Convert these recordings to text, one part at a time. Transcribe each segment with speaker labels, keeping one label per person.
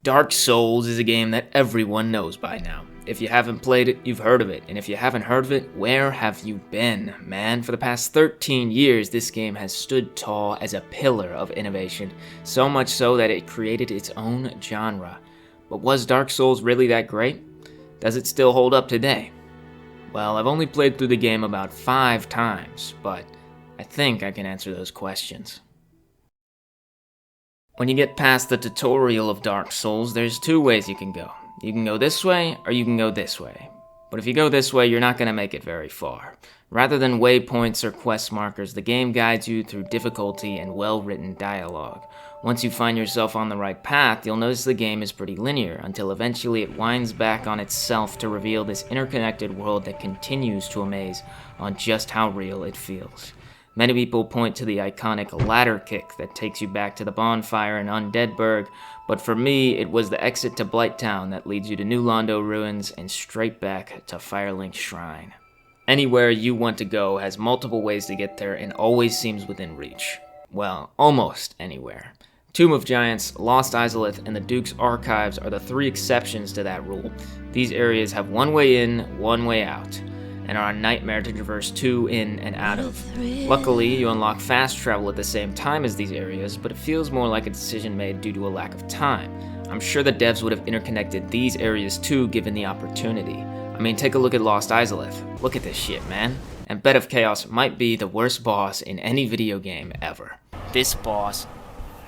Speaker 1: Dark Souls is a game that everyone knows by now. If you haven't played it, you've heard of it. And if you haven't heard of it, where have you been, man? For the past 13 years, this game has stood tall as a pillar of innovation, so much so that it created its own genre. But was Dark Souls really that great? Does it still hold up today? Well, I've only played through the game about 5 times, but I think I can answer those questions. When you get past the tutorial of Dark Souls, there's 2 ways you can go. You can go this way, or you can go this way. But if you go this way, you're not going to make it very far. Rather than waypoints or quest markers, the game guides you through difficulty and well-written dialogue. Once you find yourself on the right path, you'll notice the game is pretty linear, until eventually it winds back on itself to reveal this interconnected world that continues to amaze on just how real it feels. Many people point to the iconic ladder kick that takes you back to the bonfire in Undeadburg, but for me, it was the exit to Blighttown that leads you to New Londo Ruins and straight back to Firelink Shrine. Anywhere you want to go has multiple ways to get there and always seems within reach. Well, almost anywhere. Tomb of Giants, Lost Izalith, and the Duke's Archives are the 3 exceptions to that rule. These areas have one way in, one way out, and are a nightmare to traverse to, in, and out of. Luckily, you unlock fast travel at the same time as these areas, but it feels more like a decision made due to a lack of time. I'm sure the devs would have interconnected these areas too given the opportunity. I mean, take a look at Lost Izalith. Look at this shit, man. And Bed of Chaos might be the worst boss in any video game ever.
Speaker 2: This boss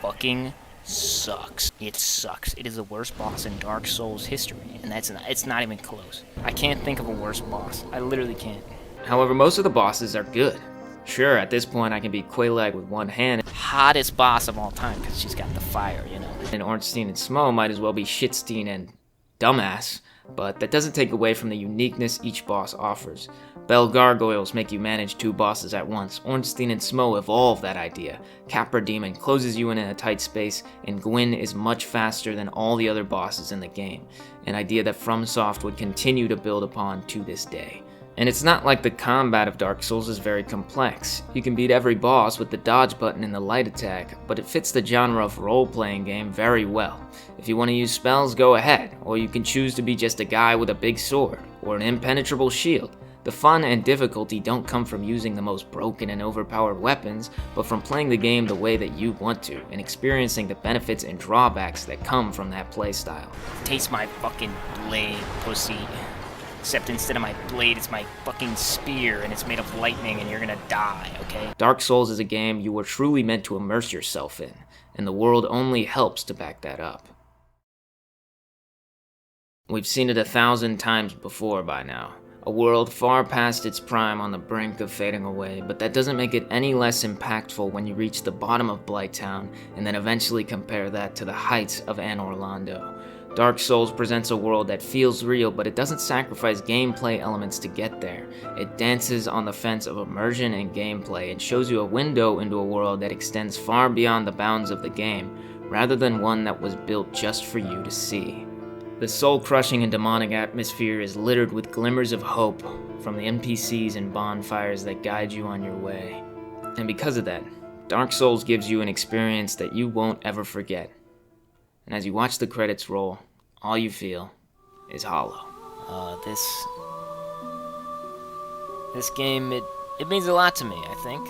Speaker 2: fucking sucks. It sucks. It is the worst boss in Dark Souls history, and it's not even close. I can't think of a worse boss. I literally can't.
Speaker 1: However, most of the bosses are good. Sure, at this point I can beat Quelaag with one hand.
Speaker 2: Hottest boss of all time, because she's got the fire, you know.
Speaker 1: And Ornstein and Smo might as well be Shitstein and Dumbass, but that doesn't take away from the uniqueness each boss offers. Bell Gargoyles make you manage 2 bosses at once. Ornstein and Smo evolve that idea. Capra Demon closes you in a tight space, and Gwyn is much faster than all the other bosses in the game, an idea that FromSoft would continue to build upon to this day. And it's not like the combat of Dark Souls is very complex. You can beat every boss with the dodge button and the light attack, but it fits the genre of role-playing game very well. If you want to use spells, go ahead, or you can choose to be just a guy with a big sword, or an impenetrable shield. The fun and difficulty don't come from using the most broken and overpowered weapons, but from playing the game the way that you want to, and experiencing the benefits and drawbacks that come from that playstyle.
Speaker 2: Taste my fucking blade, pussy. Except instead of my blade, it's my fucking spear, and it's made of lightning, and you're gonna die, okay?
Speaker 1: Dark Souls is a game you were truly meant to immerse yourself in, and the world only helps to back that up. We've seen it 1,000 times before by now. A world far past its prime on the brink of fading away, but that doesn't make it any less impactful when you reach the bottom of Blighttown, and then eventually compare that to the heights of Anor Londo. Dark Souls presents a world that feels real, but it doesn't sacrifice gameplay elements to get there. It dances on the fence of immersion and gameplay and shows you a window into a world that extends far beyond the bounds of the game, rather than one that was built just for you to see. The soul-crushing and demonic atmosphere is littered with glimmers of hope from the NPCs and bonfires that guide you on your way. And because of that, Dark Souls gives you an experience that you won't ever forget. And as you watch the credits roll, all you feel is hollow.
Speaker 2: This game, it means a lot to me, I think.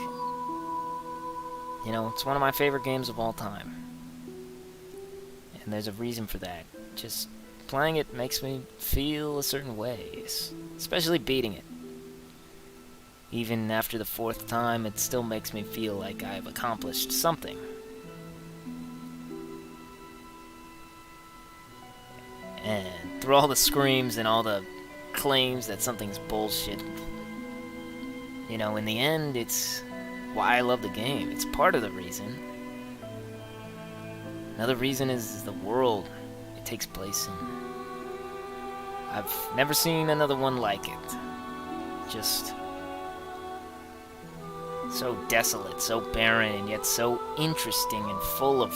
Speaker 2: You know, it's one of my favorite games of all time. And there's a reason for that. Just playing it makes me feel a certain way, especially beating it. Even after the 4th time, it still makes me feel like I've accomplished something. And through all the screams and all the claims that something's bullshit, you know, in the end, it's why I love the game. It's part of the reason. Another reason is the world it takes place in. I've never seen another one like it. Just so desolate, so barren, and yet so interesting and full of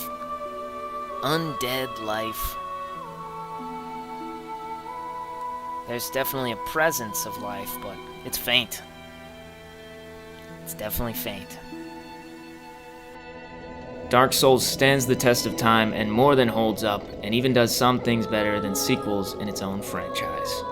Speaker 2: undead life. There's definitely a presence of life, but it's faint. It's definitely faint.
Speaker 1: Dark Souls stands the test of time and more than holds up, and even does some things better than sequels in its own franchise.